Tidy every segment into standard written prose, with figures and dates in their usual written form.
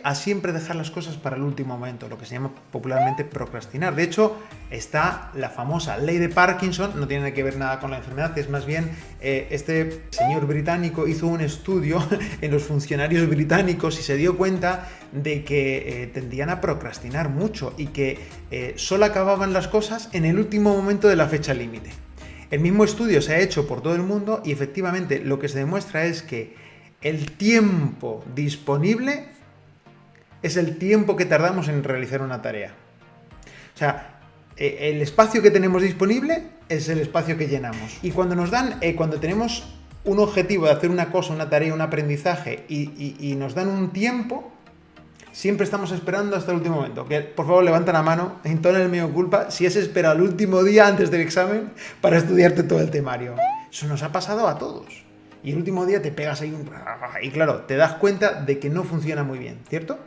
a siempre dejar las cosas para el último momento, lo que se llama popularmente procrastinar. De hecho, está la famosa ley de Parkinson, no tiene que ver nada con la enfermedad, es más bien este señor británico hizo un estudio en los funcionarios británicos y se dio cuenta de que tendían a procrastinar mucho y que solo acababan las cosas en el último momento de la fecha límite. El mismo estudio se ha hecho por todo el mundo y efectivamente lo que se demuestra es que el tiempo disponible es el tiempo que tardamos en realizar una tarea. O sea, el espacio que tenemos disponible es el espacio que llenamos. Y cuando nos dan, cuando tenemos un objetivo de hacer una cosa, una tarea, un aprendizaje y nos dan un tiempo, siempre estamos esperando hasta el último momento. Que, por favor, levanta la mano, entona el mea culpa si has esperado el último día antes del examen para estudiarte todo el temario. Eso nos ha pasado a todos. Y el último día te pegas ahí y claro, te das cuenta de que no funciona muy bien, ¿cierto?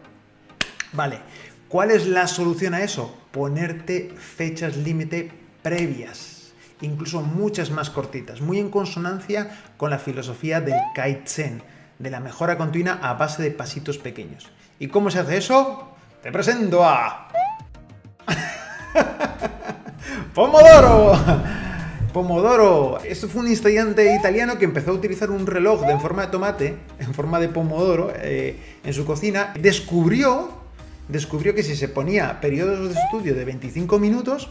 Vale, ¿cuál es la solución a eso? Ponerte fechas límite previas, incluso muchas más cortitas, muy en consonancia con la filosofía del Kaizen, de la mejora continua a base de pasitos pequeños. ¿Y cómo se hace eso? Te presento a Pomodoro. Pomodoro. Esto fue un estudiante italiano que empezó a utilizar un reloj en forma de tomate, en forma de pomodoro, en su cocina. Descubrió que si se ponía periodos de estudio de 25 minutos,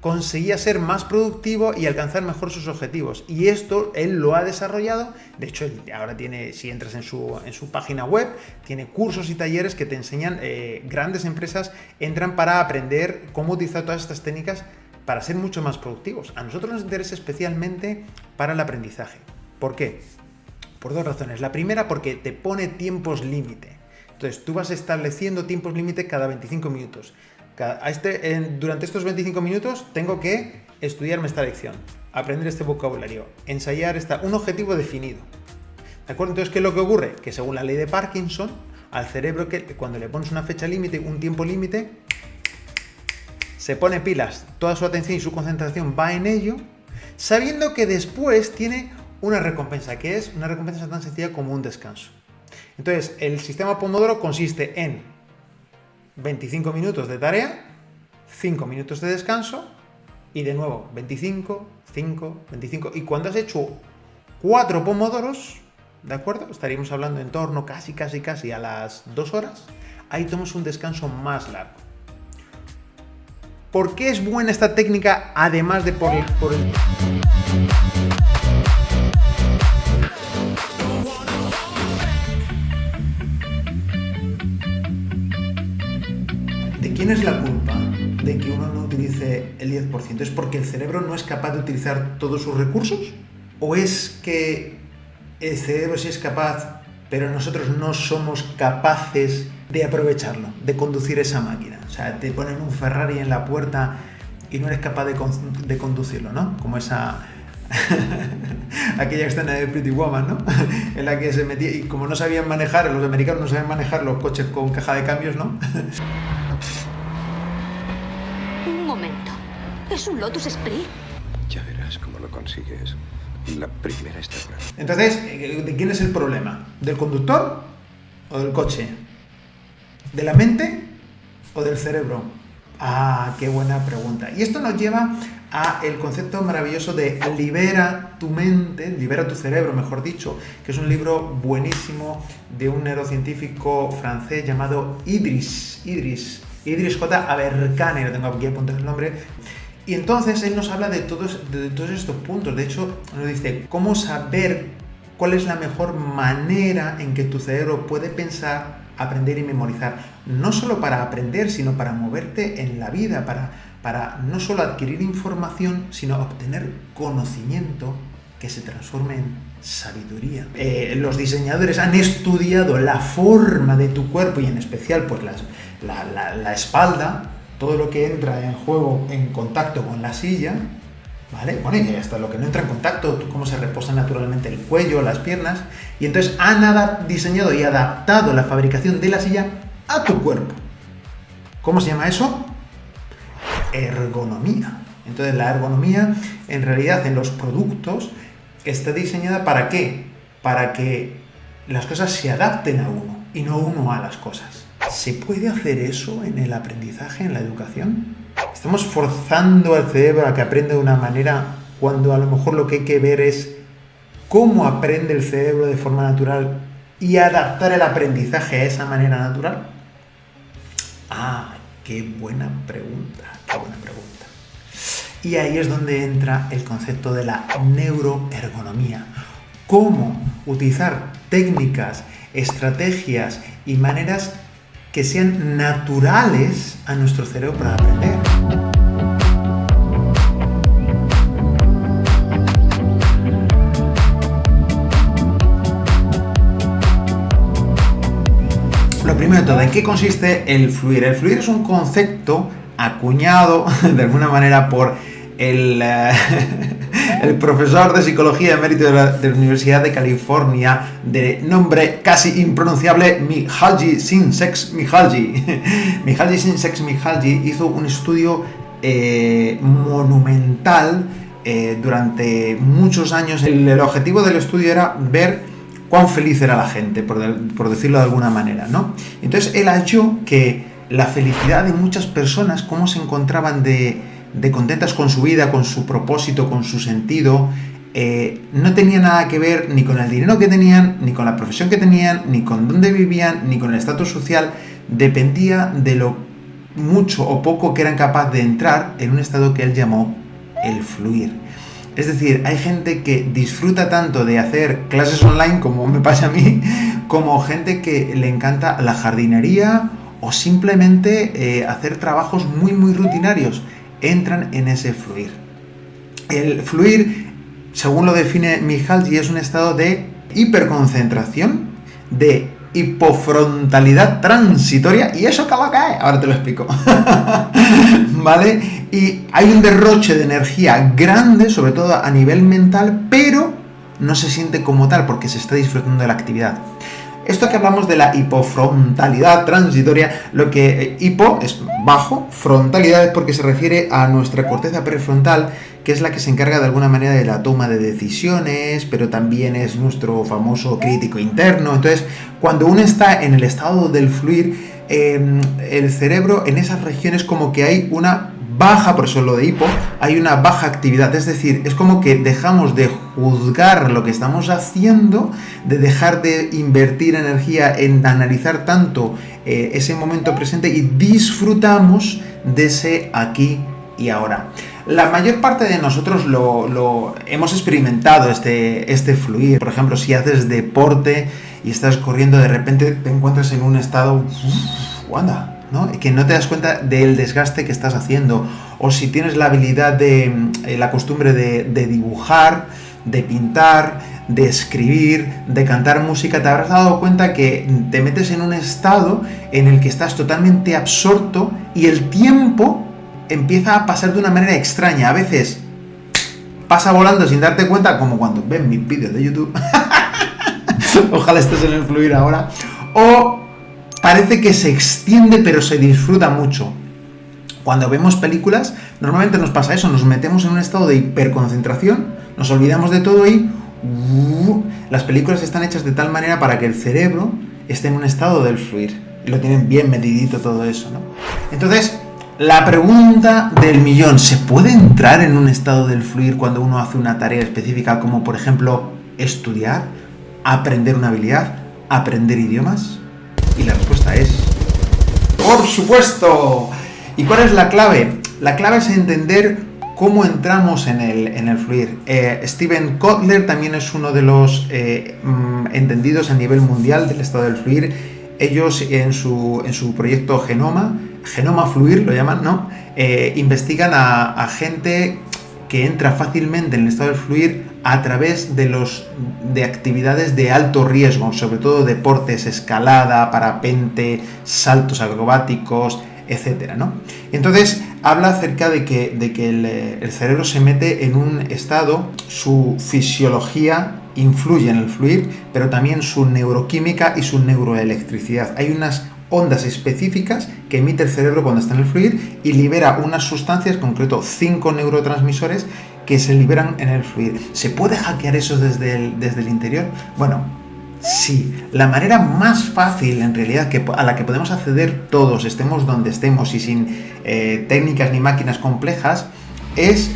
conseguía ser más productivo y alcanzar mejor sus objetivos. Y esto él lo ha desarrollado. De hecho, ahora tiene, si entras en su página web, tiene cursos y talleres que te enseñan, grandes empresas entran para aprender cómo utilizar todas estas técnicas para ser mucho más productivos. A nosotros nos interesa especialmente para el aprendizaje. ¿Por qué? Por dos razones. La primera, porque te pone tiempos límite. Entonces, tú vas estableciendo tiempos límite cada 25 minutos. Durante estos 25 minutos tengo que estudiarme esta lección, aprender este vocabulario, ensayar un objetivo definido. ¿De acuerdo? Entonces, ¿qué es lo que ocurre? Que según la ley de Parkinson, al cerebro, cuando le pones una fecha límite, un tiempo límite, se pone pilas, toda su atención y su concentración va en ello, sabiendo que después tiene una recompensa, que es una recompensa tan sencilla como un descanso. Entonces, el sistema Pomodoro consiste en 25 minutos de tarea, 5 minutos de descanso y de nuevo 25, 5, 25. Y cuando has hecho 4 pomodoros, ¿de acuerdo? Estaríamos hablando en torno casi a las 2 horas. Ahí tomas un descanso más largo. ¿Por qué es buena esta técnica además de por el... ¿De quién es la culpa de que uno no utilice el 10%? ¿Es porque el cerebro no es capaz de utilizar todos sus recursos? ¿O es que el cerebro sí es capaz, pero nosotros no somos capaces de aprovecharlo, de conducir esa máquina? O sea, te ponen un Ferrari en la puerta y no eres capaz de conducirlo, ¿no? Como esa... aquella escena de Pretty Woman, ¿no? En la que se metía y como no sabían manejar, los americanos no sabían manejar los coches con caja de cambios, ¿no? Un momento. ¿Es un Lotus Esprit? Ya verás cómo lo consigues. La primera está clara. Entonces, ¿de quién es el problema? ¿Del conductor o del coche? ¿De la mente o del cerebro? Ah, qué buena pregunta. Y esto nos lleva a el concepto maravilloso de libera tu mente, libera tu cerebro, mejor dicho, que es un libro buenísimo de un neurocientífico francés llamado Idriss J. Aberkane, lo tengo aquí apuntado el nombre. Y entonces él nos habla de todos estos puntos. De hecho, nos dice cómo saber cuál es la mejor manera en que tu cerebro puede pensar, aprender y memorizar. No solo para aprender, sino para moverte en la vida, para no solo adquirir información, sino obtener conocimiento que se transforme en sabiduría. Los diseñadores han estudiado la forma de tu cuerpo y en especial pues la espalda, todo lo que entra en juego en contacto con la silla, ¿vale? Bueno, y hasta lo que no entra en contacto, cómo se reposa naturalmente el cuello, las piernas, y entonces han diseñado y adaptado la fabricación de la silla a tu cuerpo. ¿Cómo se llama eso? Ergonomía. Entonces la ergonomía en realidad en los productos está diseñada ¿para qué? Para que las cosas se adapten a uno y no uno a las cosas. ¿Se puede hacer eso en el aprendizaje, en la educación? ¿Estamos forzando al cerebro a que aprenda de una manera cuando a lo mejor lo que hay que ver es cómo aprende el cerebro de forma natural y adaptar el aprendizaje a esa manera natural? Ah, qué buena pregunta, qué buena pregunta. Y ahí es donde entra el concepto de la neuroergonomía. Cómo utilizar técnicas, estrategias y maneras que sean naturales a nuestro cerebro para aprender. Lo primero de todo, ¿en qué consiste el fluir? El fluir es un concepto acuñado de alguna manera por el profesor de psicología emérito de la Universidad de California, de nombre casi impronunciable, Mihaly Csikszentmihalyi. Mihaly Csikszentmihalyi hizo un estudio monumental durante muchos años. El objetivo del estudio era ver cuán feliz era la gente, por decirlo de alguna manera, ¿no? Entonces él halló que la felicidad de muchas personas, cómo se encontraban de contentas con su vida, con su propósito, con su sentido, no tenía nada que ver ni con el dinero que tenían, ni con la profesión que tenían, ni con dónde vivían, ni con el estatus social. Dependía de lo mucho o poco que eran capaces de entrar en un estado que él llamó el fluir. Es decir, hay gente que disfruta tanto de hacer clases online, como me pasa a mí, como gente que le encanta la jardinería o simplemente hacer trabajos muy, muy rutinarios. Entran en ese fluir. El fluir, según lo define Mihaly, es un estado de hiperconcentración, de hipofrontalidad transitoria. ¿Y eso qué va a caer? Ahora te lo explico. ¿Vale? Y hay un derroche de energía grande, sobre todo a nivel mental, pero no se siente como tal porque se está disfrutando de la actividad. Esto que hablamos de la hipofrontalidad transitoria, lo que hipo es bajo, frontalidad es porque se refiere a nuestra corteza prefrontal, que es la que se encarga de alguna manera de la toma de decisiones, pero también es nuestro famoso crítico interno. Entonces, cuando uno está en el estado del fluir, el cerebro en esas regiones como que hay una baja, por eso lo de hipo, hay una baja actividad, es decir, es como que dejamos de juzgar lo que estamos haciendo, de dejar de invertir energía en analizar tanto ese momento presente y disfrutamos de ese aquí y ahora. La mayor parte de nosotros lo hemos experimentado este fluir. Por ejemplo, si haces deporte y estás corriendo, de repente te encuentras en un estado ¡anda! ¿no? Que no te das cuenta del desgaste que estás haciendo, o si tienes la habilidad la costumbre de dibujar, de pintar, de escribir, de cantar música, te habrás dado cuenta que te metes en un estado en el que estás totalmente absorto y el tiempo empieza a pasar de una manera extraña. A veces pasa volando sin darte cuenta, como cuando ven mis vídeos de YouTube. Ojalá estés en el fluir ahora. O parece que se extiende, pero se disfruta mucho. Cuando vemos películas, normalmente nos pasa eso, nos metemos en un estado de hiperconcentración, nos olvidamos de todo y las películas están hechas de tal manera para que el cerebro esté en un estado del fluir. Y lo tienen bien medidito todo eso, ¿no? Entonces, la pregunta del millón, ¿se puede entrar en un estado del fluir cuando uno hace una tarea específica, como por ejemplo estudiar, aprender una habilidad, aprender idiomas? Y la respuesta es ¡por supuesto! ¿Y cuál es la clave? La clave es entender cómo entramos en el fluir. Steven Kotler también es uno de los entendidos a nivel mundial del estado del fluir. Ellos en su proyecto Genoma Fluir lo llaman, ¿no? Investigan a gente que entra fácilmente en el estado del fluir a través de actividades de alto riesgo, sobre todo deportes, escalada, parapente, saltos acrobáticos, etcétera, ¿no? Entonces habla acerca de que el cerebro se mete en un estado, su fisiología influye en el fluir, pero también su neuroquímica y su neuroelectricidad. Hay unas ondas específicas que emite el cerebro cuando está en el fluir y libera unas sustancias, en concreto 5 neurotransmisores, que se liberan en el fluir. ¿Se puede hackear eso desde el interior? Bueno, Sí, la manera más fácil en realidad a la que podemos acceder todos, estemos donde estemos y sin técnicas ni máquinas complejas, es